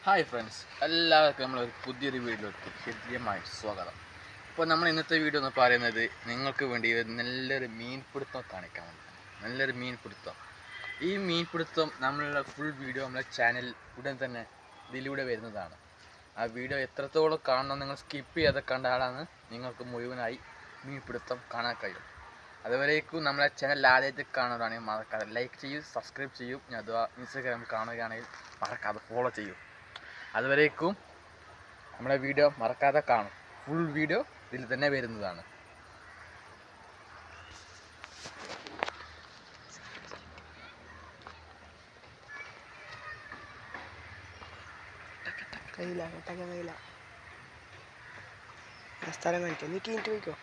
Hi friends, എല്ലാവർക്കും നമ്മളൊരു പുതിയൊരു വീഡിയോയിലേക്ക് ഹൃദ്യമായി സ്വാഗതം. അപ്പോൾ നമ്മൾ ഇന്നത്തെ വീഡിയോ എന്ന് പറയുന്നത് നിങ്ങൾക്ക് വേണ്ടി നല്ലൊരു മീൻപിടുത്തം കാണിക്കാൻ വേണ്ടിയിട്ടാണ്. നല്ലൊരു മീൻപിടുത്തം. ഈ മീൻപിടുത്തം നമ്മളുടെ ഫുൾ വീഡിയോ നമ്മളെ ചാനൽ ഉടൻ തന്നെ ഇതിലൂടെ വരുന്നതാണ്. ആ വീഡിയോ എത്രത്തോളം കാണണം, നിങ്ങൾ സ്കിപ്പ് ചെയ്യാതെ കണ്ടാലാണ് നിങ്ങൾക്ക് മുഴുവനായി മീൻപിടുത്തം കാണാൻ കഴിയും. അതുവരേക്കും നമ്മളെ ചാനൽ ആദ്യമായിട്ട് കാണുന്നതാണെങ്കിൽ മറക്കാതെ ലൈക്ക് ചെയ്യൂ, സബ്സ്ക്രൈബ് ചെയ്യൂ. അഥവാ ഇൻസ്റ്റാഗ്രാം കാണുകയാണെങ്കിൽ മറക്കാതെ ഫോളോ ചെയ്യൂ. അതുവരേക്കും നമ്മുടെ വീഡിയോ മറക്കാതെ കാണും. ഫുൾ വീഡിയോ ഇതിൽ തന്നെ വരുന്നതാണ്. കയ്യില്ല സ്ഥലം കാണിക്കാം. നീ കീഞ്ഞിട്ട് പോയിക്കോ.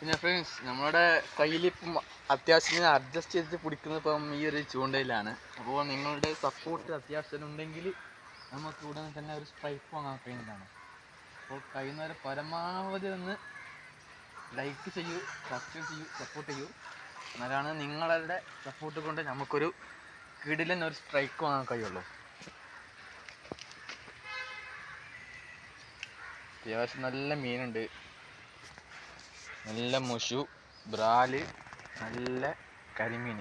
പിന്നെ ഫ്രണ്ട്സ്, നമ്മുടെ കയ്യിൽ ഇപ്പം അത്യാവശ്യം അഡ്ജസ്റ്റ് ചെയ്ത് പിടിക്കുന്നത് ഇപ്പം ഈ ഒരു ചൂണ്ടയിലാണ്. അപ്പോൾ നിങ്ങളുടെ സപ്പോർട്ട് അത്യാവശ്യം ഉണ്ടെങ്കിൽ നമുക്ക് ഉടനെ തന്നെ ഒരു സ്ട്രൈക്ക് വാങ്ങാൻ കഴിയുന്നതാണ്. അപ്പോൾ കഴിയുന്നവരെ പരമാവധി ഒന്ന് ലൈക്ക് ചെയ്യൂ, സബ്സ്ക്രൈബ് ചെയ്യൂ, സപ്പോർട്ട് ചെയ്യൂ. എന്നാലാണ് നിങ്ങളുടെ സപ്പോർട്ട് കൊണ്ട് നമുക്കൊരു കിടിലൻ ഒരു സ്ട്രൈക്ക് വാങ്ങാൻ കഴിയുള്ളൂ. അത്യാവശ്യം നല്ല മീനുണ്ട്. നല്ല മുഷു, ബ്രാല്, നല്ല കരിമീൻ.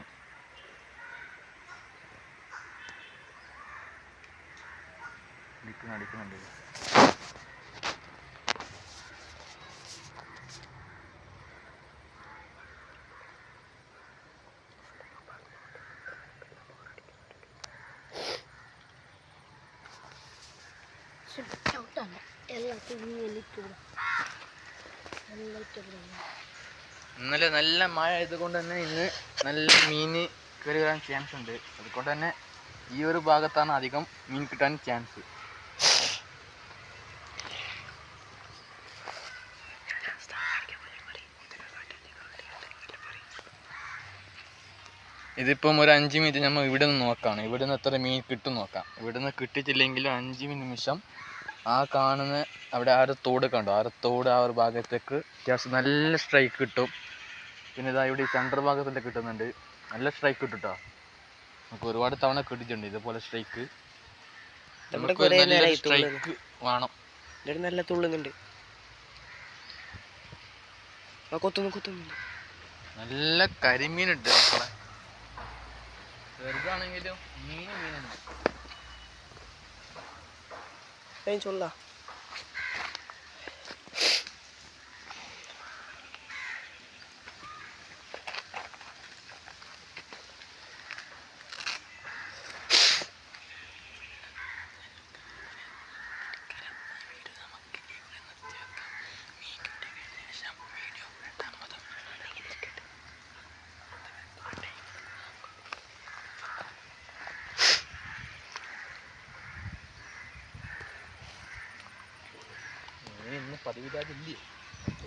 അടിക്കുന്നുണ്ട്. ഇന്നലെ നല്ല മഴ ആയതുകൊണ്ട് തന്നെ ഇന്ന് നല്ല മീൻ കയറി വരാൻ ചാൻസ് ഉണ്ട്. അതുകൊണ്ട് തന്നെ ഈ ഒരു ഭാഗത്താണ് അധികം മീൻ കിട്ടാൻ ചാൻസ്. ഇതിപ്പം ഒരു 5 മിനിറ്റ് നമ്മൾ ഇവിടെ നിന്ന് നോക്കാം. ഇവിടെ നിന്ന് എത്ര മീൻ കിട്ടും നോക്കാം. ഇവിടെ നിന്ന് കിട്ടിയിട്ടില്ലെങ്കിലും 5 നിമിഷം ആ കാണുന്ന അവിടെ ആ ഒരു തോട് കണ്ടോ, ആ ഒരു തോട് ആ ഒരു ഭാഗത്തേക്ക് അത്യാവശ്യം നല്ല സ്ട്രൈക്ക് കിട്ടും. പിന്നെ ഇതാ ഇവിടെ ഈ സെൻറ്റർ ഭാഗത്തെല്ലാം കിട്ടുന്നുണ്ട്. നല്ല സ്ട്രൈക്ക് കിട്ടും കേട്ടോ. നമുക്ക് ഒരുപാട് തവണ കിട്ടിയിട്ടുണ്ട് ഇതുപോലെ സ്ട്രൈക്ക്. സ്ട്രൈക്ക് വേണം. നല്ല തുള്ളുന്നുണ്ട്. നല്ല കരിമീൻ ഉണ്ട് മക്കളെ. ചെറുതാണെങ്കിലും മീനുണ്ട്. ചൊല്ല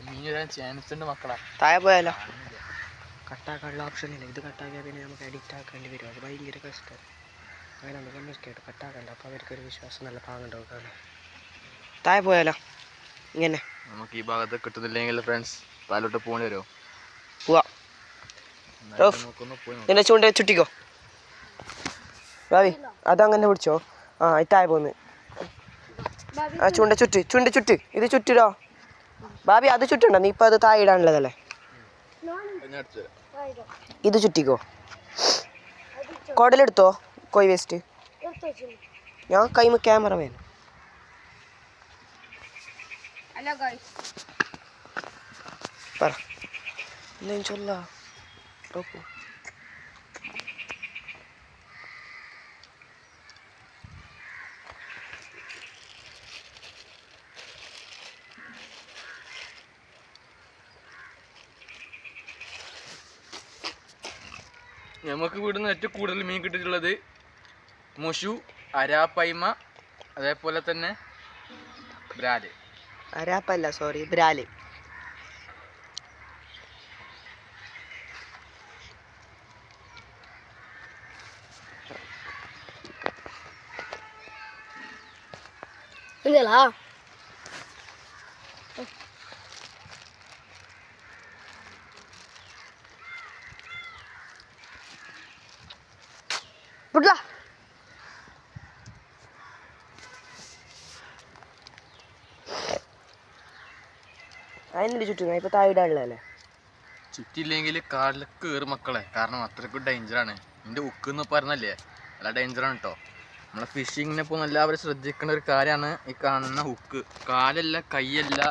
മീൻ വരാൻ ചാൻസ് ഉണ്ട് മക്കളെ. താഴെ പോയാലോ? കട്ടാക്കാനുള്ള ഓപ്ഷൻ ഇല്ല. ഇത് കട്ടാക്കിയാൽ പിന്നെ നമുക്ക് എഡിറ്റ് ആക്കേണ്ടി വരും. അത് ഭയങ്കര കഷ്ടമാണ്. അങ്ങനെ നമുക്ക് കേട്ടു കട്ടാക്കണ്ട. അപ്പോൾ അവർക്കൊരു വിശ്വാസം നല്ല പാങ്ങുണ്ടാവും. താഴെ പോയാലോ? ഇങ്ങനെ നമുക്ക് ഈ ഭാഗത്ത് കിട്ടുന്നില്ലെങ്കിൽ ഫ്രണ്ട്സ് താഴോട്ട് പോകേണ്ടി വരുമോ? പോവാ. നിന്നെ ചൂണ്ട ചുട്ടിക്കോ ഭാവി. അതങ്ങനെ പിടിച്ചോ. ആ താഴെ പോന്ന്. ആ ചൂണ്ട ചുറ്റ്. ഇത് ചുറ്റിടോ ഭാബി. അത് ചുറ്റണ്ട, നീ ഇപ്പം അത് താഴെ ഇടാനുള്ളതല്ലേ. ഇത് ചുറ്റിക്കോ. കുടലെടുത്തോ കോഴി വേസ്റ്റ്. ഞാൻ കൈമ ക്യാമറ വേണം. ഹലോ ഗൈസ്, പറ എന്തെങ്കിലും ചൊല്ലാ റോക്കു. നമുക്ക് ഇവിടുന്ന് ഏറ്റവും കൂടുതൽ മീൻ കിട്ടിയിട്ടുള്ളത് മുഷു, അരാപ്പൈമ, അതേപോലെ തന്നെ ബ്രാല്. അരാപ്പല്ല, സോറി, ബ്രാല്. ഇതല്ലാ പുട്ല അതിൻ്റെ ചുറ്റും ഇപ്പൊ താഴെ ചുറ്റില്ലെങ്കിൽ കാലിലേക്ക് കയറി മക്കളെ, കാരണം അത്രയ്ക്കും ഡേഞ്ചറാണ്. എൻ്റെ ഉക്ക് എന്ന് പറഞ്ഞല്ലേ, നല്ല ഡേഞ്ചറാണ് കേട്ടോ. നമ്മളെ ഫിഷിങ്ങിനെ ഇപ്പോൾ എല്ലാവരും ശ്രദ്ധിക്കേണ്ട ഒരു കാര്യമാണ് ഈ കാണുന്ന ഹുക്ക്. കാലല്ല, കൈയല്ല,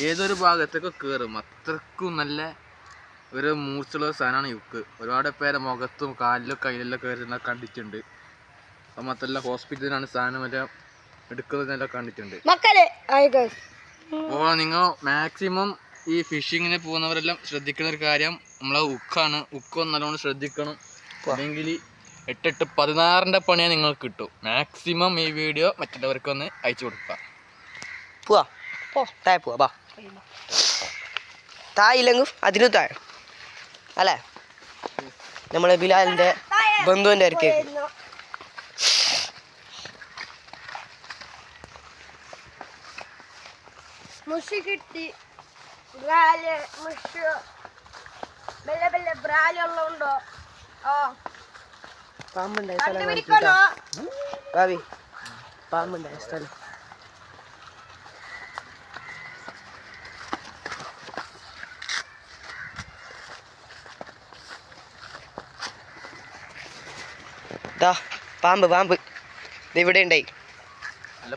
ഏതൊരു ഭാഗത്തേക്ക് കയറും. അത്രക്കും നല്ല ഒരു മൂർച്ചുള്ള സാധനമാണ് ഈ ഹുക്ക്. ഒരുപാട് പേരെ മുഖത്തും കാലിലും കയ്യിലെല്ലാം കയറുന്ന കണ്ടിട്ടുണ്ട്. അപ്പം മാത്രമല്ല ഹോസ്പിറ്റലിലാണ് സാധനമെല്ലാം എടുക്കുന്നതെല്ലാം കണ്ടിട്ടുണ്ട്. മക്കളെ അപ്പോൾ നിങ്ങൾ മാക്സിമം ഈ ഫിഷിങ്ങിന് പോകുന്നവരെല്ലാം ശ്രദ്ധിക്കുന്ന ഒരു കാര്യം നമ്മളെ ഉക്കാണ്. ഉക്ക് നല്ലോണം ശ്രദ്ധിക്കണം, അല്ലെങ്കിൽ 8-16 പണിയാണ് നിങ്ങൾക്ക് കിട്ടും. മാക്സിമം ഈ വീഡിയോ മറ്റുള്ളവർക്കൊന്ന് അയച്ചു കൊടുക്കുക. പോവാ താഴെ പോവാ, ബാ. തായില്ലെങ്കിൽ അതിനും താഴെ അല്ലേ, നമ്മളെ ബിലാലിൻ്റെ ബന്ധുവിൻ്റെ അടുക്കേ. മുഷി കിട്ടി, ബ്രാല്, മുഷു, ബെല്ല ബെല്ല ബ്രാലുള്ളതുണ്ടോ? ഓ പാമ്പുണ്ടായ സ്ഥലം കണ്ടുപിടിക്കണോ? ഭാവി, പാമ്പുണ്ടായ സ്ഥലം. ദാ പാമ്പ്, പാമ്പ് ഇവിടെ ഉണ്ടായി,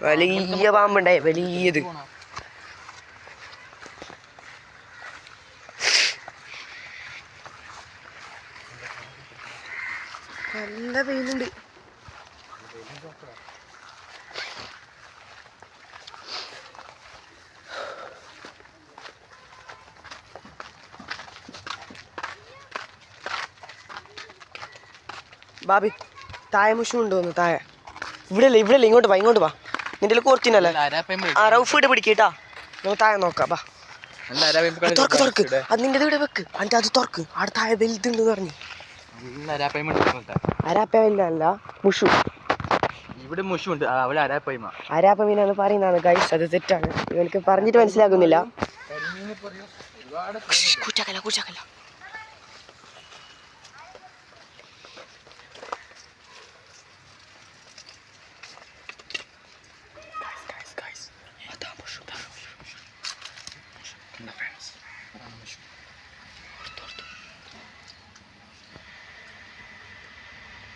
വലിയ പാമ്പുണ്ടായി, വലിയത്. നല്ല വെയിലുണ്ട്. ബാബി താഴെ മുഷു ഉണ്ടോന്ന്, താഴെ ഇവിടെ അല്ലേ, ഇവിടെ അല്ലേ, ഇങ്ങോട്ട് വാ, ഇങ്ങോട്ട് വാ. നിന്റെ കുറച്ചിനല്ലേ ആ റൗഫ് ഇവിടെ പിടിക്കട്ടാ, നമുക്ക് താഴെ നോക്കാം. ബാ തുറക്ക് തുറക്ക്, അത് നിന്റെ ഇവിടെ വെക്ക്, എന്നിട്ട് അത് തുറക്ക്. അവിടെ താഴെ വലുതുണ്ട് പറഞ്ഞു. അരാപ്പല്ല, മുഷു. ഇവിടെ മുഷു ഉണ്ട്, അവിടെ അരാപ്പൈമ. അരാപ്പ മീനാണ് പറയുന്നതാണ് ഗൈസ്, അത് തെറ്റാണ്. ഇവർക്ക് പറഞ്ഞിട്ട് മനസ്സിലാകുന്നില്ല. കൂച്ചാക്കല്ല, കൂച്ചാക്കല്ല.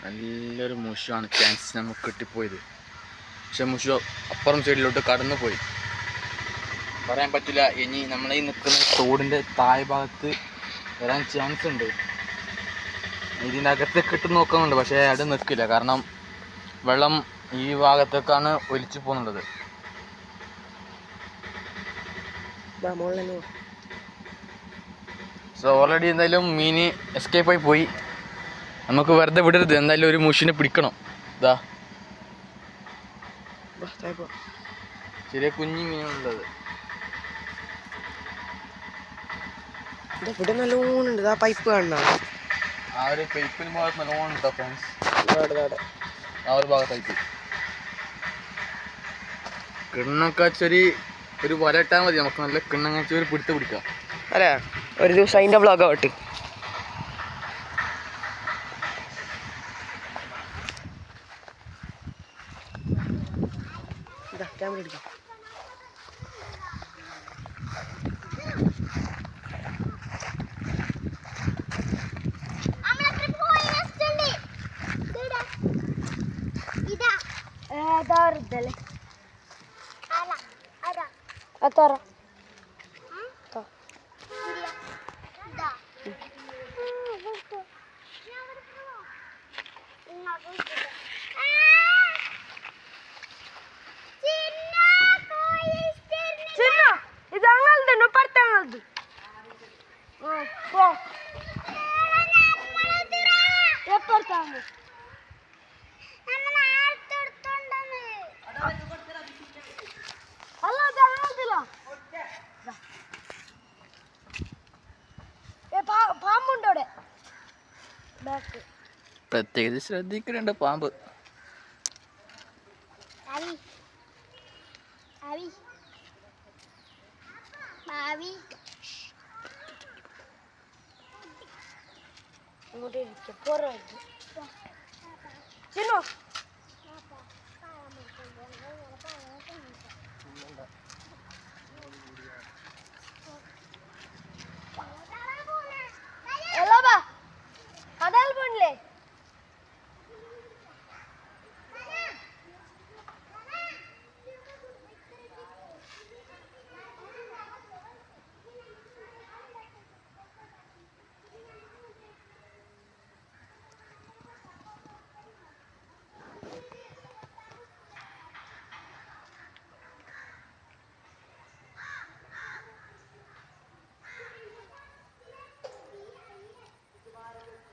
നല്ലൊരു മുഷാണ് ചാൻസ് നമുക്ക് കിട്ടിപ്പോയത്. പക്ഷെ മുഷു അപ്പുറം സൈഡിലോട്ട് കടന്നു പോയി, പറയാൻ പറ്റില്ല. ഇനി നമ്മളീ നിൽക്കുന്ന തോടിൻ്റെ താഴെ ഭാഗത്ത് വരാൻ ചാൻസ് ഉണ്ട്. ഇതിൻ്റെ അകത്തേക്ക് ഇട്ട് നോക്കുന്നുണ്ട്, പക്ഷേ അത് നിൽക്കില്ല, കാരണം വെള്ളം ഈ ഭാഗത്തേക്കാണ് ഒലിച്ചു പോകുന്നുള്ളത്. സോ ഓൾറെഡി എന്തായാലും മീന് എസ്കേപ്പായി പോയി. നമുക്ക് വെറുതെ വിടരുത്, എന്തായാലും ഒരു മുഷിനെ പിടിക്കണം. ഇതാ ചെറിയ കുഞ്ഞി മീനുള്ളത്. ഇവിടെ നല്ലോണം ഉണ്ട്, ആ പൈപ്പ് കാണണം. ആ ഒരു പൈപ്പിന് ഭാഗത്ത് നല്ലോണം ഉണ്ടോ ഫ്രണ്ട്സ്, ആ ഒരു ഭാഗത്തായിട്ട് കിണ്ണക്കാച്ചൊരി ഒരു വരട്ടാൽ മതി, നമുക്ക് നല്ല കിണ്ണങ്ങാച്ചൊരി പിടിക്കാം അല്ലേ. ഒരു ദിവസം അതിൻ്റെ വ്ളോഗ് ആവട്ടെ. ക്യാമറ എടുക്കാം. തരാം. ഇത് അങ്ങനത്തെ പടത്തങ്ങളത് എപ്പോഴത്താണ് അല്ല അത് അങ്ങനത്തില്ല. പാമ്പുണ്ടോ അവിടെ ബാക്ക്? പ്രത്യേകിച്ച് ശ്രദ്ധിക്കുന്നുണ്ട് പാമ്പ്. ഇങ്ങോട്ട് ഇരിക്ക പുറത്ത് ചിന്നു കടൽ പോണില്ലേ?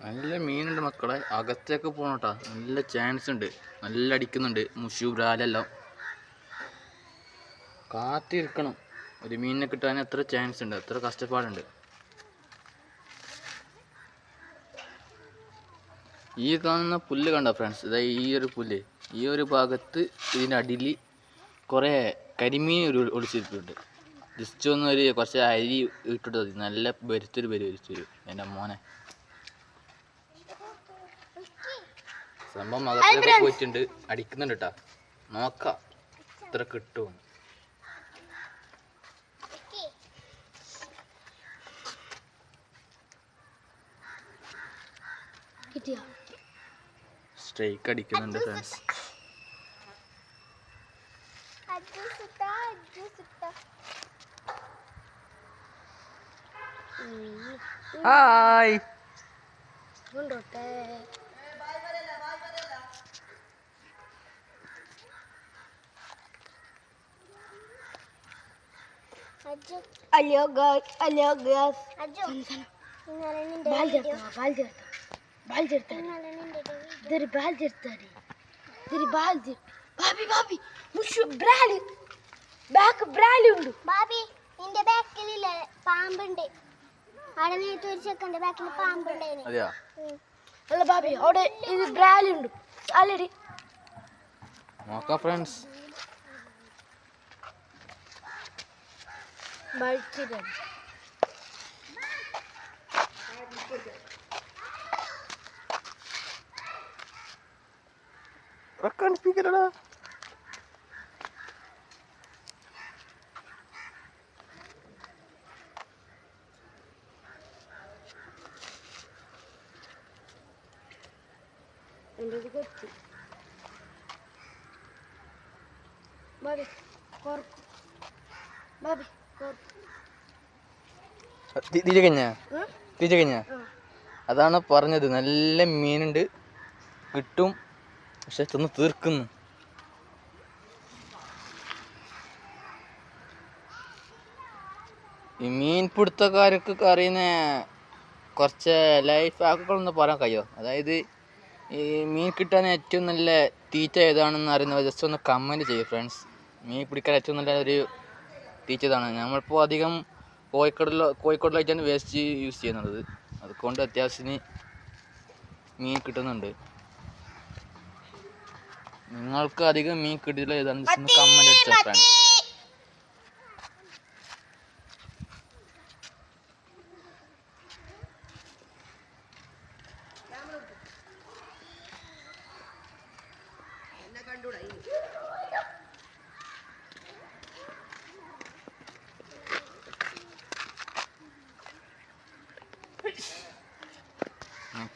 നല്ല മീനുണ്ട് മക്കളെ, അകത്തേക്ക് പോകണട്ടാ. നല്ല ചാൻസ് ഉണ്ട്, നല്ല അടിക്കുന്നുണ്ട്. മുഷു ബ്രാലെല്ലാം കാത്തിരിക്കണം. ഒരു മീനിനെ കിട്ടാൻ എത്ര ചാൻസ് ഉണ്ട്, എത്ര കഷ്ടപ്പാടുണ്ട്. ഈ കാണുന്ന പുല്ല് കണ്ടോ ഫ്രണ്ട്സ്? അതായത് ഈ ഒരു പുല്ല്, ഈ ഒരു ഭാഗത്ത് ഇതിൻ്റെ അടിയിൽ കുറേ കരിമീൻ ഒളിച്ചിട്ടുണ്ട്. ജസ്റ്റ് ഒന്ന് കുറച്ച് അരി ഇട്ടിട്ട് മതി, നല്ല ബരുത്തൊരു വരിച്ചു വരും എൻ്റെ മോനെ. സംഭവം അകത്തേക്ക് പോയിട്ടുണ്ട്, അടിക്കുന്നുണ്ട് കേട്ടാ. നോക്കാം എത്ര കിട്ടുമെന്ന്. സ്ട്രൈക്ക് അടിക്കുന്നുണ്ട് friends. Hi hello guys, hello guys. പാമ്പുണ്ട് അവിടെ നേരത്തെ ഒരു ചെക്കൻ്റെ ബാക്കിൽ പാമ്പുണ്ടായിരുന്നു. അതെയാ? അല്ല ബാബി, അവിടെ ഇത് ബ്രാലുണ്ട് ആൾറെഡി. നോക്കാം ഫ്രണ്ട്സ്. കണിപ്പിക്കലടാ. തിരികഞ്ഞ അതാണ് പറഞ്ഞത്. നല്ല മീനുണ്ട്, കിട്ടും, പക്ഷെ തിന്ന് തീർക്കുന്നു. ഈ മീൻ പിടുത്തക്കാർക്ക് അറിയുന്ന കുറച്ച് ലൈഫ് ഹാക്കുകളൊന്ന് പറയാൻ കഴിയുമോ? അതായത് ഈ മീൻ കിട്ടാൻ ഏറ്റവും നല്ല തീറ്റ ഏതാണെന്ന് അറിയുന്നവർ ജസ്റ്റ് ഒന്ന് കമൻറ്റ് ചെയ്യും ഫ്രണ്ട്സ്. മീൻ പിടിക്കാൻ ഏറ്റവും നല്ല ഒരു തീറ്റ ഇതാണ്. നമ്മളിപ്പോൾ അധികം കോഴിക്കോടിലായിട്ടാണ് വേസ്റ്റ് യൂസ് ചെയ്യുന്നത്. അതുകൊണ്ട് അത്യാവശ്യത്തിന് മീൻ കിട്ടുന്നുണ്ട്. നിങ്ങൾക്ക് അധികം മീൻ കിട്ടിയില്ല ഏതാണ് ജസ്റ്റ് ഒന്ന് കമൻറ്റ് അടിച്ചാൽ ഫ്രണ്ട്സ്.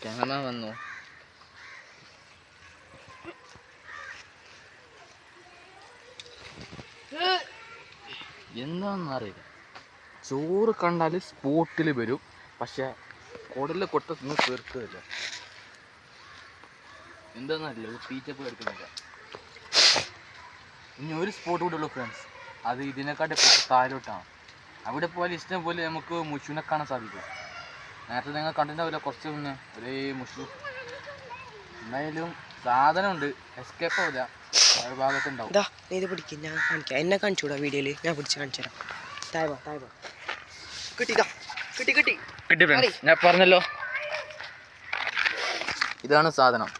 ക്യാമറ വന്നു. എന്താണെന്ന് അറിയില്ല. ചോറ് കണ്ടാൽ സ്പോട്ടിൽ വരും, പക്ഷെ കുടലിൽ കൊട്ട തിന്ന് തീർക്കില്ല. എന്താണെന്നറിയില്ല, ഒരു ടീച്ചപ്പ് എടുക്കുന്നില്ല. ഇനി ഒരു സ്പോട്ട് കൂടെ ഉള്ളൂ ഫ്രണ്ട്സ്, അത് ഇതിനെക്കാട്ടി താഴോട്ടാണ്. അവിടെ പോയാൽ ഇഷ്ടം പോലെ നമുക്ക് മുഷുവിനെ കാണാൻ സാധിക്കും. നേരത്തെ നിങ്ങൾ കണ്ടിട്ടുണ്ടാവില്ല കുറച്ച് മുന്നേ ഒരേ മുഷു. എന്തായാലും സാധനമുണ്ട്, എസ്കേപ്പ് ആവില്ല, ഒരു ഭാഗത്തുണ്ടാവും. നീ ഇത് പിടിക്കും, ഞാൻ കാണിക്കാം. എന്നെ കാണിച്ചൂടാ വീഡിയോയിൽ, ഞാൻ പിടിച്ച് കാണിച്ചു തരാം. താഴെ കിട്ടി. ഫ്രണ്ട്സ്, ഞാൻ പറഞ്ഞല്ലോ, ഇതാണ് സാധനം.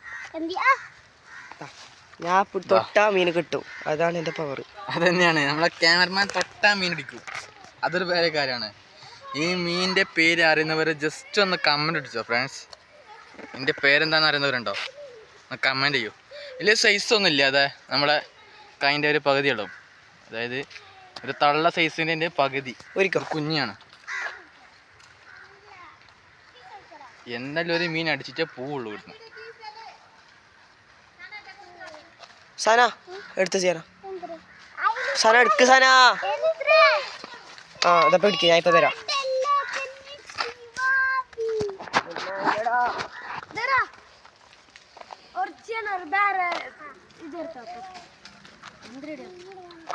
ഞാൻ തൊട്ടാ മീൻ കിട്ടും, അതാണ് എൻ്റെ പവർ. അത് തന്നെയാണ്, നമ്മളെ ക്യാമറമാൻ തൊട്ടാ മീൻ പിടിക്കും. അതൊരു വേറെ കാര്യമാണ്. ഈ മീനിൻ്റെ പേര് അറിയുന്നവർ ജസ്റ്റ് ഒന്ന് കമൻറ്റ് അടിച്ചോ ഫ്രണ്ട്സ്. ഇതിൻ്റെ പേരെന്താണെന്ന് അറിയുന്നവരുണ്ടോ? ഒന്ന് കമൻറ്റ് ചെയ്യൂ. വലിയ സൈസൊന്നും ഇല്ല, അതെ നമ്മളെ കൈൻ്റെ ഒരു പകുതി ഇടും, അതായത് ഒരു തള്ള സൈസിൻ്റെ പകുതി, ഒരിക്കൽ കുഞ്ഞാണ്. എന്തായാലും ഒരു മീൻ അടിച്ചിട്ടേ പോവുള്ളൂ ഇവിടുന്ന്. സന എടുത്ത് ചെയ്യാനാ, സന എടുക്ക് സന. ആ അതപ്പോൾ പിടിക്കുക, ഞാൻ ഇപ്പം വരാം.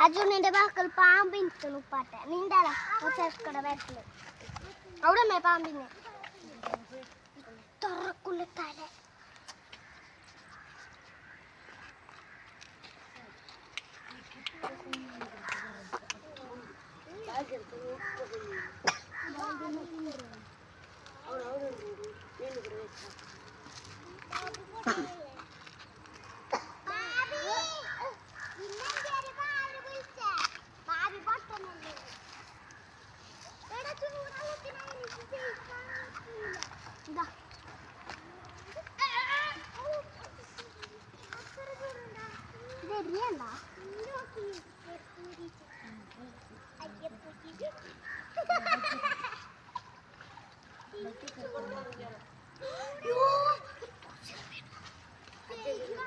അർജുനന്റെ ബാക്കൽ പാമ്പിന് ഉപ്പാട്ടെ നീണ്ടാള കട വരത്തില് അവിടെ പാമ്പിന് തുറക്കുള്ള തല.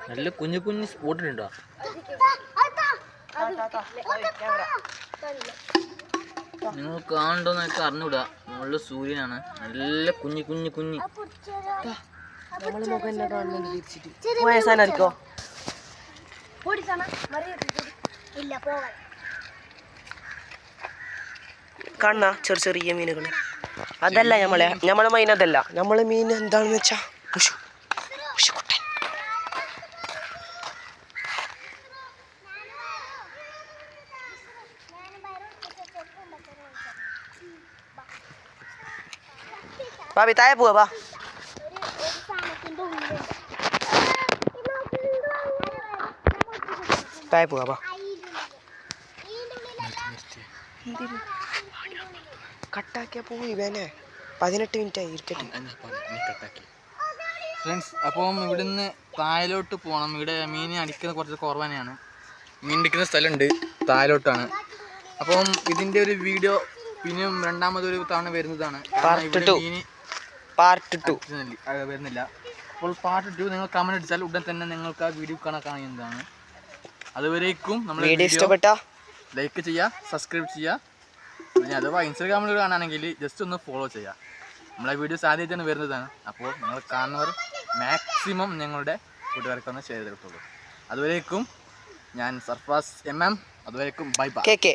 നല്ല കുഞ്ഞു കുഞ്ഞു സ്പോട്ടിലുണ്ടോ? നിങ്ങൾ കാണണ്ടോന്നൊക്കെ അറിഞ്ഞൂടാ, നല്ല സൂര്യനാണ്, നല്ല കുഞ്ഞു കുഞ്ഞു കുഞ്ഞു. നമ്മളെ മുഖം എന്നെ കാണുന്നുണ്ട് തിരിച്ചിട്ട്. പോയ സാധനം ആയിരിക്കോ? കാണുന്ന ചെറിയ ചെറിയ മീനുകൾ അതല്ല നമ്മളെ മീൻ അതല്ല. നമ്മളെ മീൻ എന്താണെന്ന് വെച്ചാ മുഷുക്കുട്ടൻ. ഭാവി താഴെ പോവാ, വാ താഴെ പോവാ, വാ. കട്ടാക്കിയാ പോയി വേനെ, 18 മിനിറ്റായി ഇരിക്കട്ടെ. ഫ്രണ്ട്സ്, അപ്പം ഇവിടുന്ന് താഴോട്ട് പോകണം. ഇവിടെ മീൻ അടിക്കുന്ന കുറച്ച് കുറവാനെയാണ്, മീൻ അടിക്കുന്ന സ്ഥലമുണ്ട് താഴോട്ടാണ്. അപ്പം ഇതിൻ്റെ ഒരു വീഡിയോ പിന്നെയും രണ്ടാമതൊരു തവണ വരുന്നതാണ്. പാർട്ട് 2 വരുന്നില്ല. അപ്പോൾ പാർട്ട് 2 നിങ്ങൾ കമൻറ്റ് അടിച്ചാൽ ഉടൻ തന്നെ നിങ്ങൾക്ക് ആ വീഡിയോ കാണാവുന്നതാണ്. അതുവരേക്കും നമ്മൾ വീഡിയോ ഇഷ്ടപ്പെട്ട ലൈക്ക് ചെയ്യുക, സബ്സ്ക്രൈബ് ചെയ്യുക. പിന്നെ അഥവാ ഇൻസ്റ്റാഗ്രാമിൽ കാണുകയാണെങ്കിൽ ജസ്റ്റ് ഒന്ന് ഫോളോ ചെയ്യുക. നമ്മളെ വീഡിയോസ് ആദ്യമായിട്ടാണ് വരുന്നതാണ്. അപ്പോൾ നിങ്ങൾ കാണുന്നവർ മാക്സിമം ഞങ്ങളുടെ കൂട്ടുകാർക്കൊന്ന് ഷെയർ ചെയ്തിട്ടുള്ളൂ. അതുവരേക്കും ഞാൻ സർഫാസ് MM. അതുവരേക്കും ബൈ ബൈ. KK.